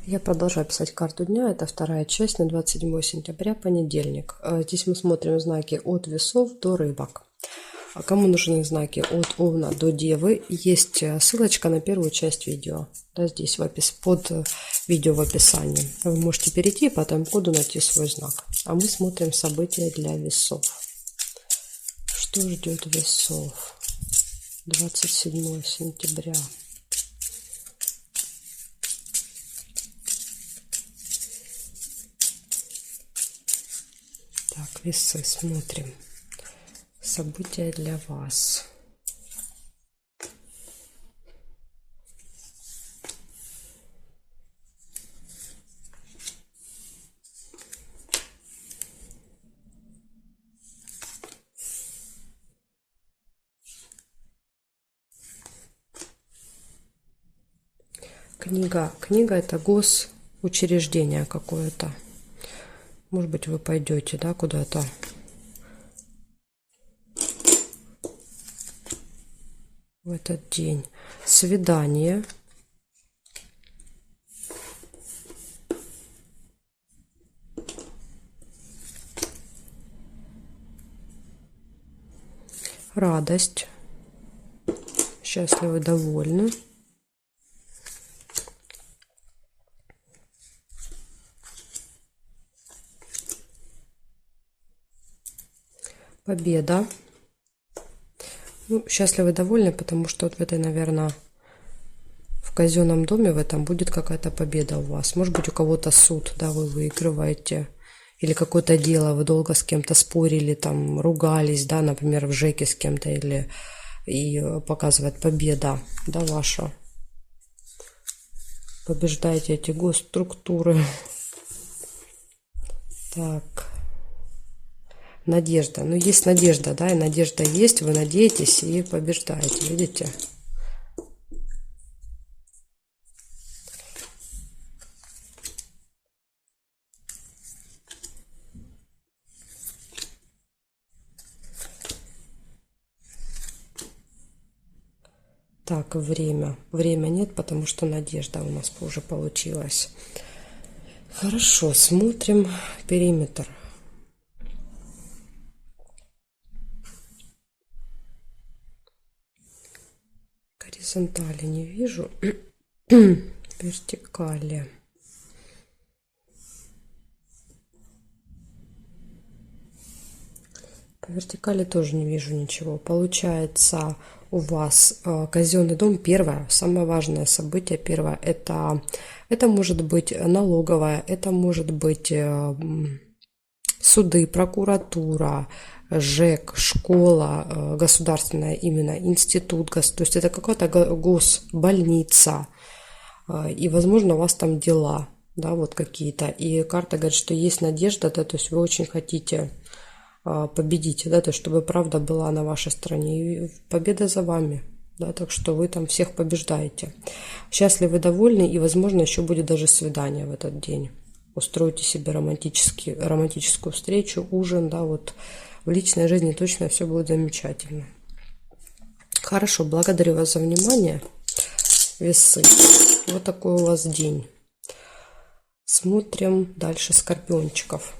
Я продолжаю писать карту дня. Это вторая часть на 27 сентября, понедельник. Здесь мы смотрим знаки от весов до рыбок. А кому нужны знаки от овна до девы, есть ссылочка на первую часть видео. Да, здесь под видео в описании. Вы можете перейти и по этому коду найти свой знак. А мы смотрим события для весов. Что ждет весов? 27 сентября. Так, весы, смотрим. События для вас. Книга это госучреждение какое-то. Может быть, вы пойдете, да, куда-то. В этот день. Свидание. Радость. Счастливы, довольны. Победа. Ну, счастливы, довольны, потому что вот в этой, наверное, в казенном доме в этом будет какая-то победа у вас. Может быть, у кого-то суд, да, вы выигрываете. Или какое-то дело, вы долго с кем-то спорили, там, ругались, да, например, в ЖЭКе с кем-то, и показывает победа, да, ваша. Побеждаете эти госструктуры. Так. Надежда. Ну, есть надежда, да, и надежда есть, вы надеетесь и побеждаете, видите? Так, время. Время нет, потому что надежда у нас уже получилась. Хорошо, смотрим периметр. Горизонтали не вижу. Вертикали. По вертикали тоже не вижу ничего. Получается, у вас казенный дом первое, самое важное событие первое, это может быть налоговая, это может быть суды, прокуратура, ЖЭК, школа государственная, именно институт, то есть это какая-то госбольница, и, возможно, у вас там дела, да, вот какие-то, и карта говорит, что есть надежда, да, то есть вы очень хотите победить, да, то есть чтобы правда была на вашей стороне, и победа за вами, да, так что вы там всех побеждаете. Счастливы, довольны, и, возможно, еще будет даже свидание в этот день. Устройте себе романтическую встречу, ужин, да, вот в личной жизни точно все будет замечательно. Хорошо, благодарю вас за внимание, весы. Вот такой у вас день. Смотрим дальше скорпиончиков.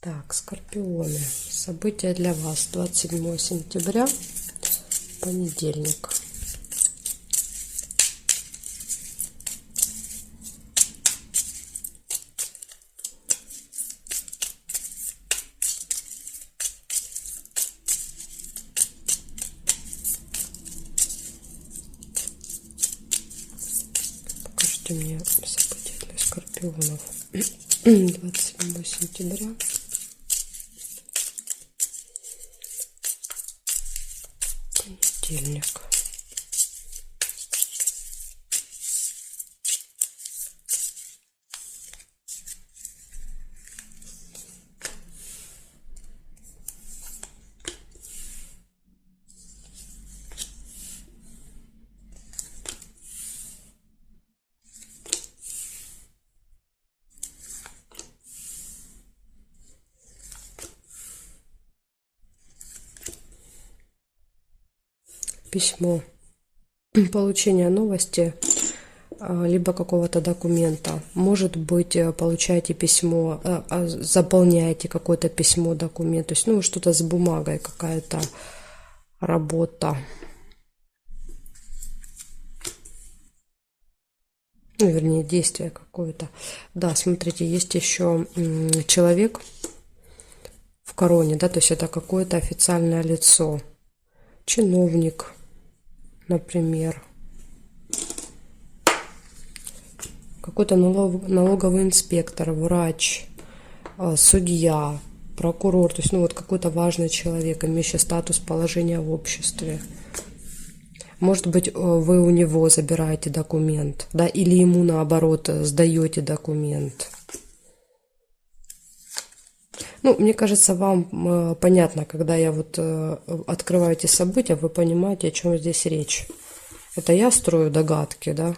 Так, скорпионы. События для вас. 27 сентября, понедельник. Покажите мне события для скорпионов. 27 сентября. Понедельник. письмо, получение новости, либо какого-то документа. Может быть, получаете письмо, заполняете какое-то письмо, документ, то есть, ну, что-то с бумагой, какая-то работа. Ну, вернее, действие какое-то. Да, смотрите, есть еще человек в короне, да, то есть это какое-то официальное лицо, чиновник, например, какой-то налоговый инспектор, врач, судья, прокурор, то есть, ну, вот какой-то важный человек, имеющий статус, положения в обществе. Может быть, вы у него забираете документ, да, или ему, наоборот, сдаете документ. Ну, мне кажется, вам понятно, когда я вот открываю эти события, вы понимаете, о чем здесь речь. Это я строю догадки, да?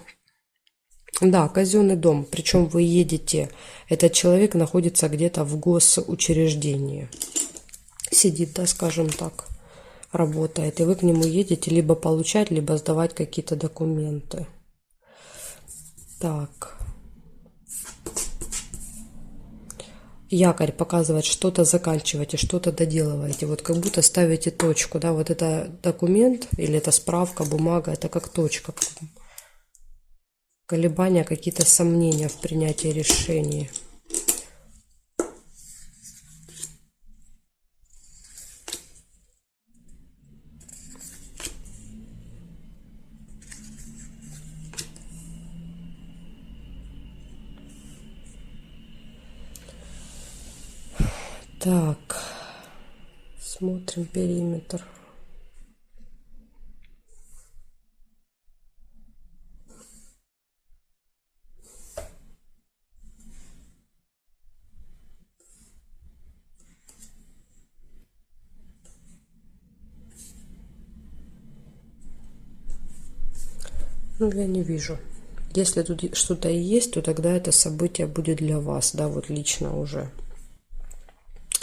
Да, казенный дом, причем вы едете, этот человек находится где-то в госучреждении, сидит, да, скажем так, работает, и вы к нему едете либо получать, либо сдавать какие-то документы. Так. Якорь показывает, что-то заканчиваете, что-то доделываете, вот как будто ставите точку, да, вот это документ или это справка, бумага, это как точка, колебания, какие-то сомнения в принятии решений. Так, смотрим периметр. Ну, я не вижу. Если тут что-то и есть, то тогда это событие будет для вас, да, вот лично уже.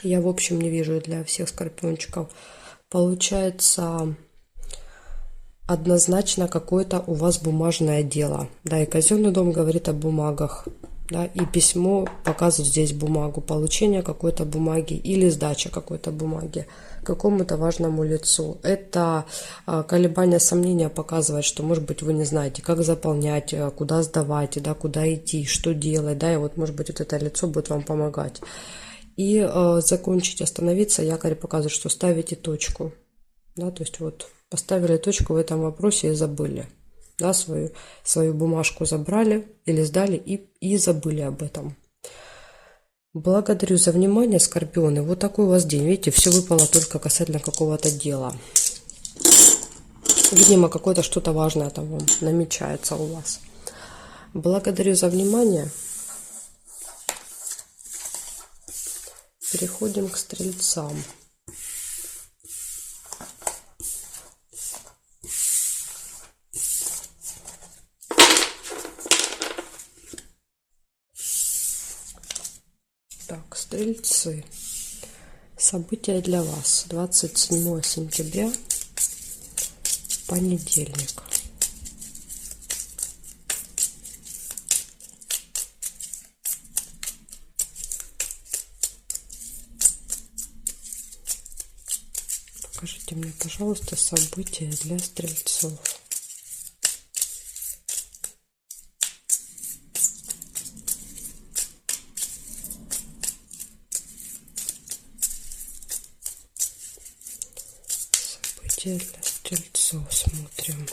Я, в общем, не вижу для всех скорпиончиков. Получается, однозначно какое-то у вас бумажное дело. Да, и казенный дом говорит о бумагах. Да, и письмо показывает здесь бумагу, получение какой-то бумаги или сдача какой-то бумаги какому-то важному лицу. Это колебания, сомнения показывает, что, может быть, вы не знаете, как заполнять, куда сдавать, да, куда идти, что делать, да, и вот, может быть, вот это лицо будет вам помогать. И закончить, остановиться, якорь показывает, что ставите точку, да, то есть вот поставили точку в этом вопросе и забыли. Да, свою бумажку забрали или сдали и забыли об этом. Благодарю за внимание, скорпионы. Вот такой у вас день. Видите, все выпало только касательно какого-то дела. Видимо, какое-то что-то важное там вам намечается у вас. Благодарю за внимание. Переходим к стрельцам. Так, стрельцы. События для вас. 27 сентября, понедельник. Покажите мне, пожалуйста, события для стрельцов. События для стрельцов смотрим.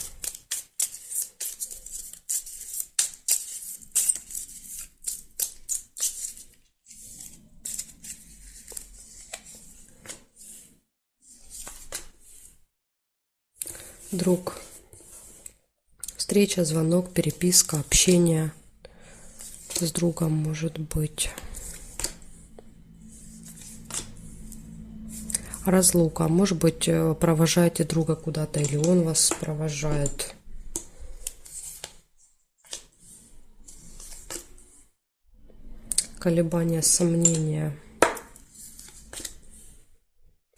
Друг. Встреча, звонок, переписка, общение с другом может быть. Разлука. Может быть, провожаете друга куда-то, или он вас провожает. Колебания, сомнения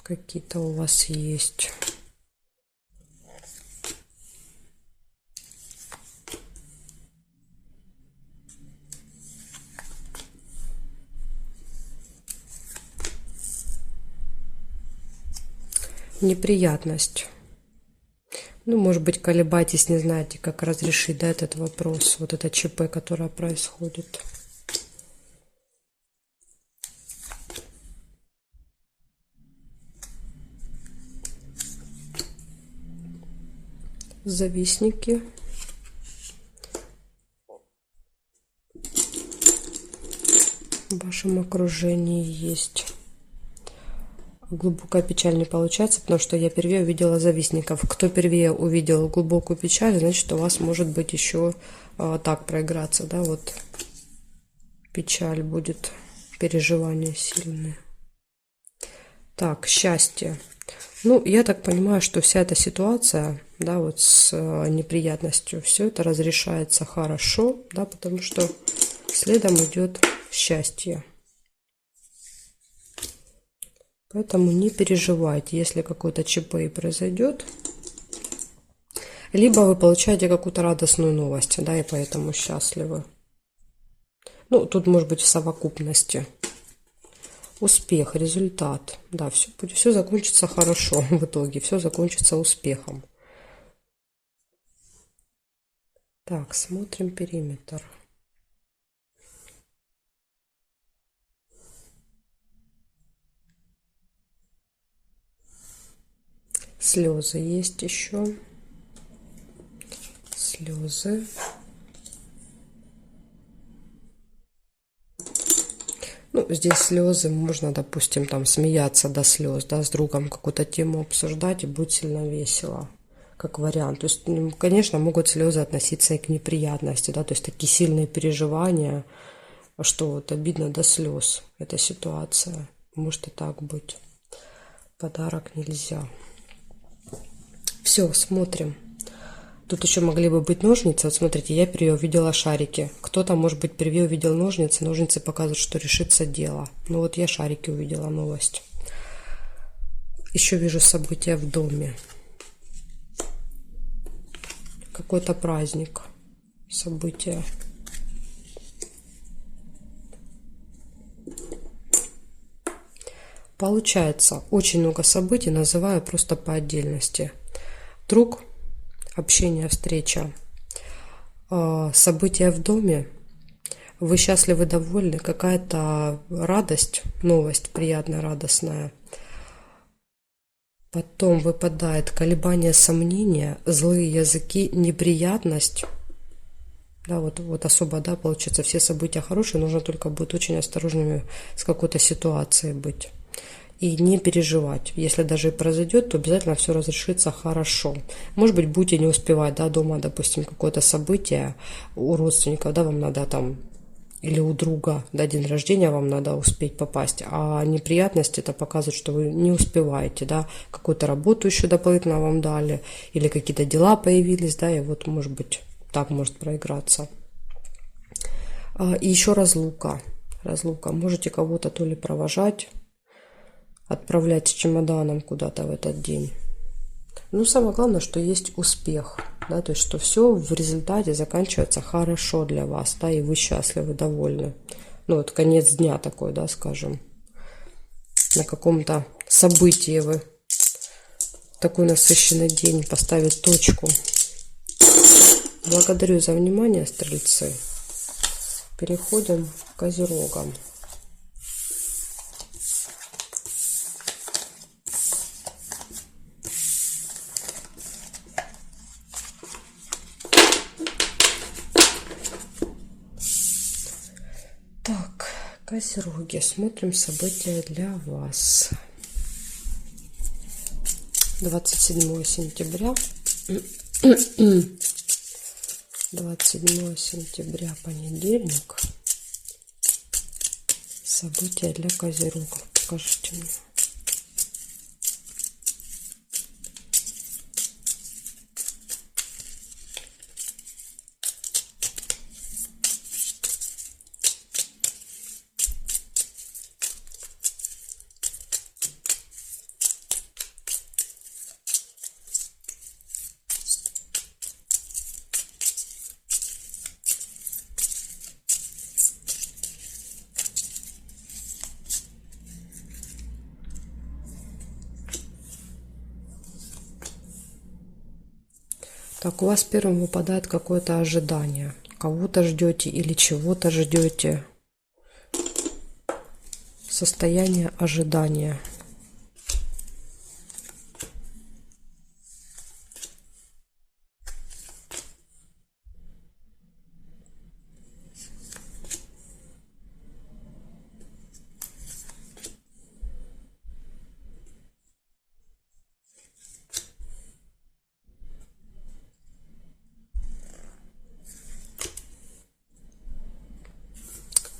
какие-то у вас есть. неприятность. Ну, может быть, колебаетесь, не знаете, как разрешить, да, этот вопрос, вот это ЧП, которое происходит. Завистники. В вашем окружении есть. Глубокая печаль не получается, потому что я первее увидела завистников. Кто первее увидел глубокую печаль, значит, у вас может быть еще так проиграться, да, вот печаль будет, переживания сильные. Так, счастье. Ну, я так понимаю, что вся эта ситуация, да, вот с неприятностью, все это разрешается хорошо, да, потому что следом идет счастье. Поэтому не переживайте, если какой-то ЧП и произойдет. Либо вы получаете какую-то радостную новость, да, и поэтому счастливы. Ну, тут может быть в совокупности. Успех, результат. Да, все закончится хорошо в итоге, все закончится успехом. Так, смотрим периметр. Слезы есть еще. Слезы. Ну, здесь слезы, можно, допустим, там смеяться до слез, да, с другом какую-то тему обсуждать, и будет сильно весело, как вариант. То есть, конечно, могут слезы относиться и к неприятности, да, то есть такие сильные переживания, что вот обидно до слез, эта ситуация. Может и так быть. Подарок нельзя. Все, смотрим. Тут еще могли бы быть ножницы. Вот смотрите, я впервые увидела шарики. Кто-то, может быть, впервые увидел ножницы. Ножницы показывают, что решится дело. Ну вот я шарики увидела, новость. Еще вижу события в доме. Какой-то праздник. События. Получается, очень много событий, называю просто по отдельности. Друг, общение, встреча, события в доме, вы счастливы, довольны, какая-то радость, новость приятная, радостная. Потом выпадает колебания, сомнения, злые языки, неприятность. Да, вот особо, да, получается, все события хорошие, нужно только быть очень осторожными с какой-то ситуацией быть. И не переживать. Если даже и произойдет, то обязательно все разрешится хорошо. Может быть, будете не успевать, да, дома, допустим, какое-то событие у родственников, да, вам надо там, или у друга, да, день рождения вам надо успеть попасть, а неприятность это показывает, что вы не успеваете, да, какую-то работу еще дополнительно вам дали, или какие-то дела появились, да, и вот, может быть, так может проиграться. И еще разлука. Разлука. Можете кого-то то ли провожать, отправлять с чемоданом куда-то в этот день. Ну, самое главное, что есть успех, да, то есть, что все в результате заканчивается хорошо для вас, да, и вы счастливы, довольны. Ну, вот конец дня такой, да, скажем, на каком-то событии вы такой насыщенный день, поставить точку. Благодарю за внимание, стрельцы. Переходим к козерогам. Так, козероги, смотрим события для вас. 27 сентября. 27 сентября, понедельник. События для козерогов. Покажите мне. Так, у вас первым выпадает какое-то ожидание. Кого-то ждете или чего-то ждете. Состояние ожидания.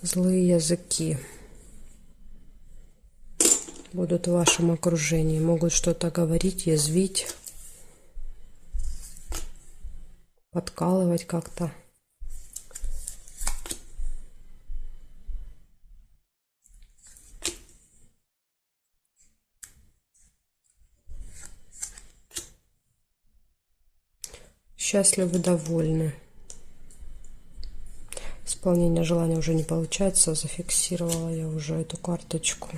Злые языки будут в вашем окружении, могут что-то говорить, язвить, подкалывать как-то. Счастливы, довольны. Исполнение желания уже не получается, зафиксировала я уже эту карточку.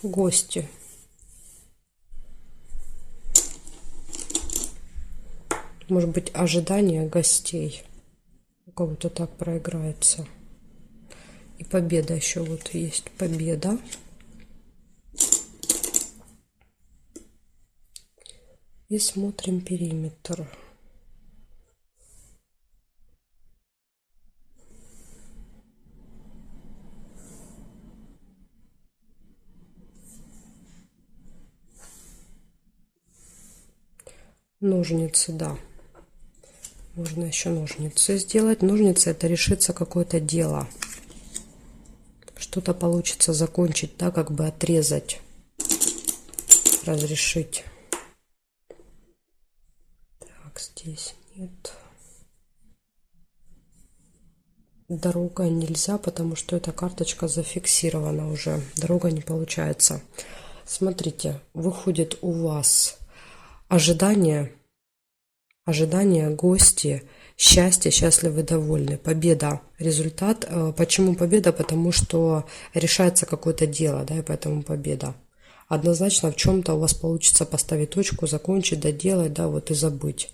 Гости. Может быть, ожидание гостей. У кого-то так проиграется. И победа еще вот есть. Победа. И смотрим периметр. Ножницы, да. Можно еще ножницы сделать. Ножницы — это решится какое-то дело. Что-то получится закончить, да, как бы отрезать, разрешить. Так, здесь нет. Дорога нельзя, потому что эта карточка зафиксирована уже. Дорога не получается. Смотрите, выходит у вас ожидание, гости, счастье, счастливы, довольны, победа, результат. Почему победа? Потому что решается какое-то дело, да, и поэтому победа. Однозначно в чем-то у вас получится поставить точку, закончить, доделать, да, вот и забыть.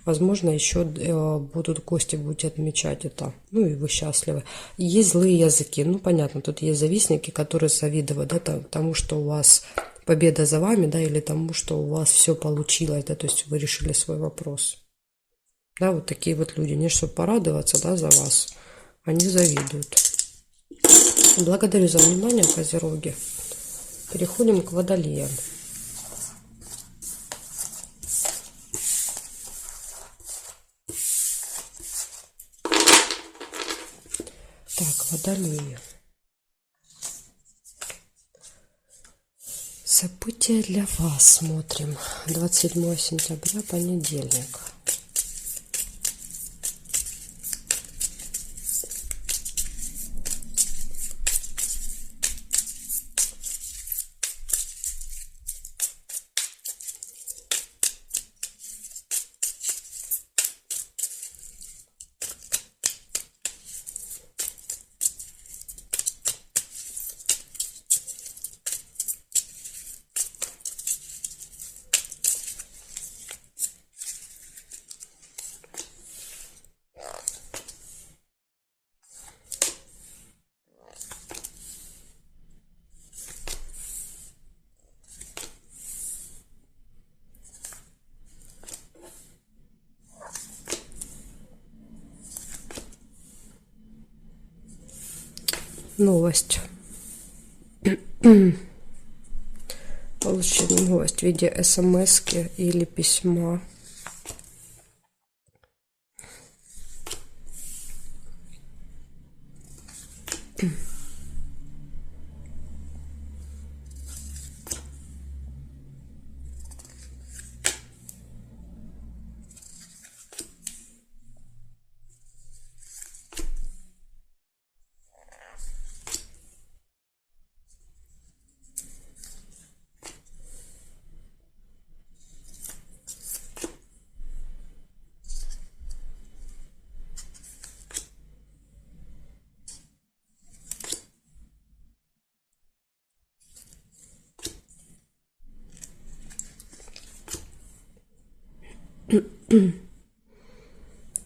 Возможно, еще будут гости, будете отмечать это. Ну и вы счастливы. Есть злые языки. Ну, понятно, тут есть завистники, которые завидуют, да, тому, что у вас победа за вами, да, или тому, что у вас все получилось, да, то есть вы решили свой вопрос. Да, вот такие вот люди. Не чтобы порадоваться, да, за вас, они завидуют. Благодарю за внимание, козероги. Переходим к водолеям. Так, водолеи. События для вас смотрим. 27 сентября, понедельник. Новость. Получили новость в виде смс-ки или письма.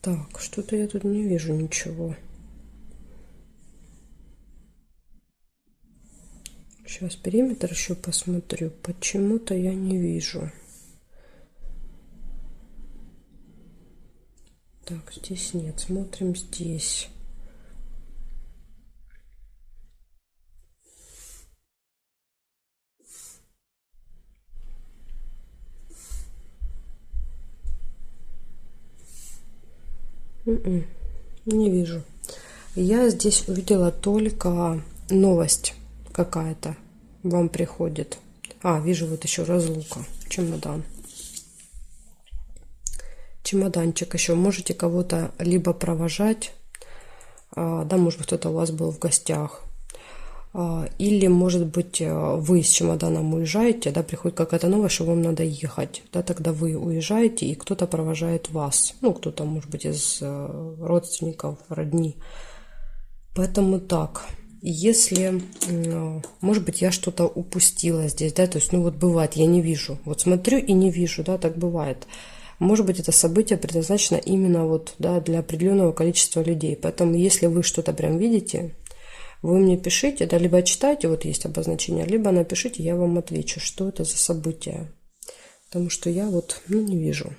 Так, что-то я тут не вижу ничего. Сейчас периметр еще посмотрю. Почему-то я не вижу. Так, здесь нет. Смотрим здесь. Не вижу. Я здесь увидела только новость какая-то вам приходит. Вижу вот еще разлука. Чемодан. Чемоданчик еще. Можете кого-то либо провожать, да, может быть, кто-то у вас был в гостях, или, может быть, вы с чемоданом уезжаете, да, приходит какая-то новость, что вам надо ехать, да, тогда вы уезжаете, и кто-то провожает вас, ну, кто-то, может быть, из родственников, родни. Поэтому так, если, может быть, я что-то упустила здесь, да, то есть, ну, вот бывает, я не вижу, вот смотрю и не вижу, да, так бывает. Может быть, это событие предназначено именно вот, да, для определенного количества людей. Поэтому, если вы что-то прям видите, вы мне пишите, да, либо читайте, вот есть обозначение, либо напишите, я вам отвечу, что это за событие. Потому что я вот, ну, не вижу.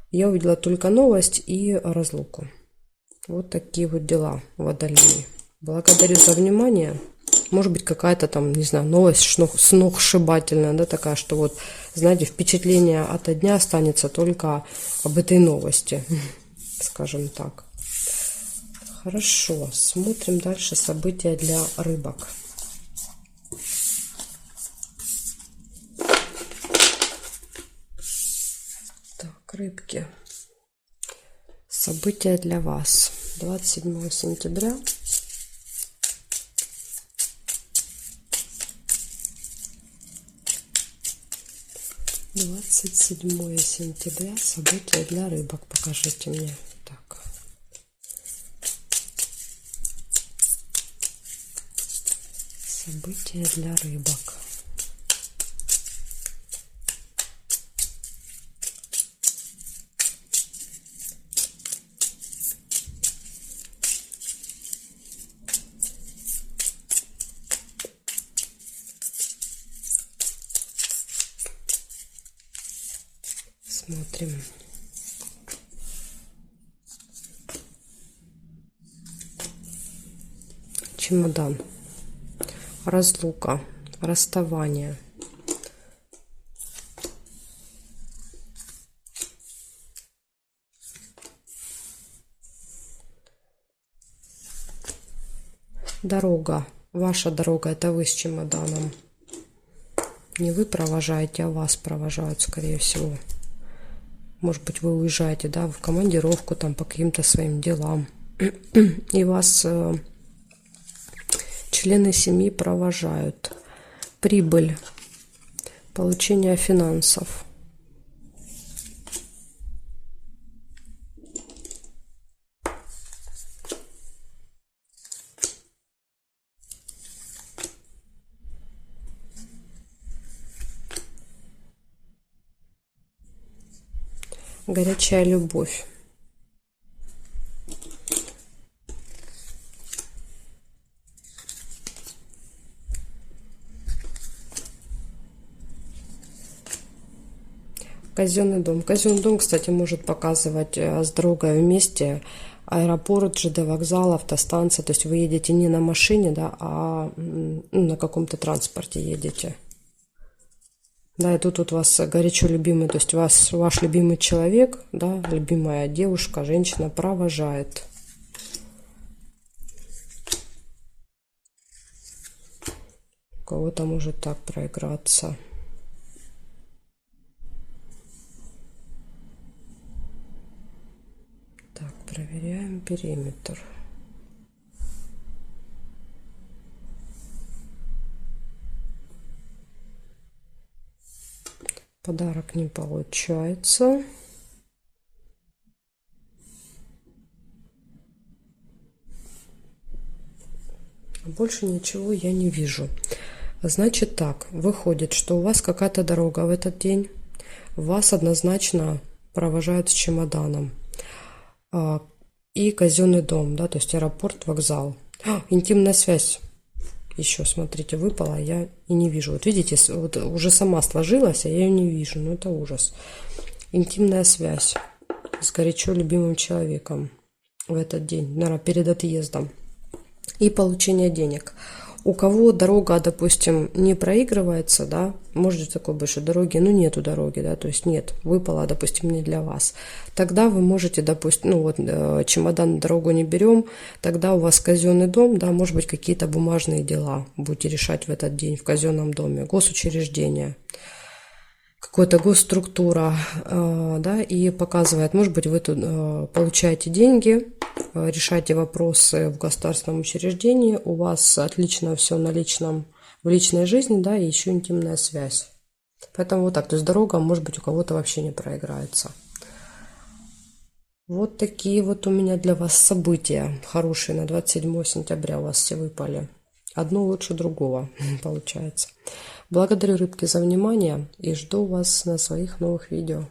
Я увидела только новость и разлуку. Вот такие вот дела, Водолеи. Благодарю за внимание. Может быть, какая-то там, не знаю, новость сногсшибательная, да, такая, что вот, знаете, впечатление от дня останется только об этой новости, скажем так. Хорошо, смотрим дальше события для рыбок. Так, рыбки. События для вас. 27 сентября. «27 сентября. События для рыбок». Покажите мне. Так. События для рыбок. Смотрим. Чемодан. Разлука. Расставание. Дорога. Ваша дорога. Это вы с чемоданом. Не вы провожаете, а вас провожают, скорее всего. Может быть, вы уезжаете, да, в командировку там по каким-то своим делам. И вас члены семьи провожают. Прибыль. Получение финансов. Горячая любовь. Казенный дом. Казенный дом, кстати, может показывать с дорогой вместе аэропорт, ЖД вокзал, автостанция. То есть вы едете не на машине, да, а на каком-то транспорте едете. Да, и тут вот вас горячо любимый, то есть ваш любимый человек, да, любимая девушка, женщина провожает. У кого-то может так проиграться. Так, проверяем периметр. Подарок не получается. Больше ничего я не вижу. Значит так, выходит, что у вас какая-то дорога в этот день. Вас однозначно провожают с чемоданом. И казенный дом, да, то есть аэропорт, вокзал. Интимная связь. Еще, смотрите, выпала, я и не вижу. Вот видите, вот уже сама сложилась, а я ее не вижу. Ну, это ужас. Интимная связь с горячо любимым человеком в этот день, наверное, перед отъездом. И получение денег. У кого дорога, допустим, не проигрывается, да, может быть такое быть, что дороги, ну, нету дороги, да, то есть нет, выпала, допустим, не для вас. Тогда вы можете, допустим, ну, вот, чемодан, дорогу не берем, тогда у вас казенный дом, да, может быть, какие-то бумажные дела будете решать в этот день в казенном доме, госучреждение, какая-то госструктура, да, и показывает, может быть, вы тут получаете деньги, решаете вопросы в государственном учреждении, у вас отлично все в личной жизни, да, и еще интимная связь. Поэтому вот так, то есть дорога, может быть, у кого-то вообще не проиграется. Вот такие вот у меня для вас события хорошие на 27 сентября у вас все выпали. Одно лучше другого, получается. Благодарю, рыбки, за внимание и жду вас на своих новых видео.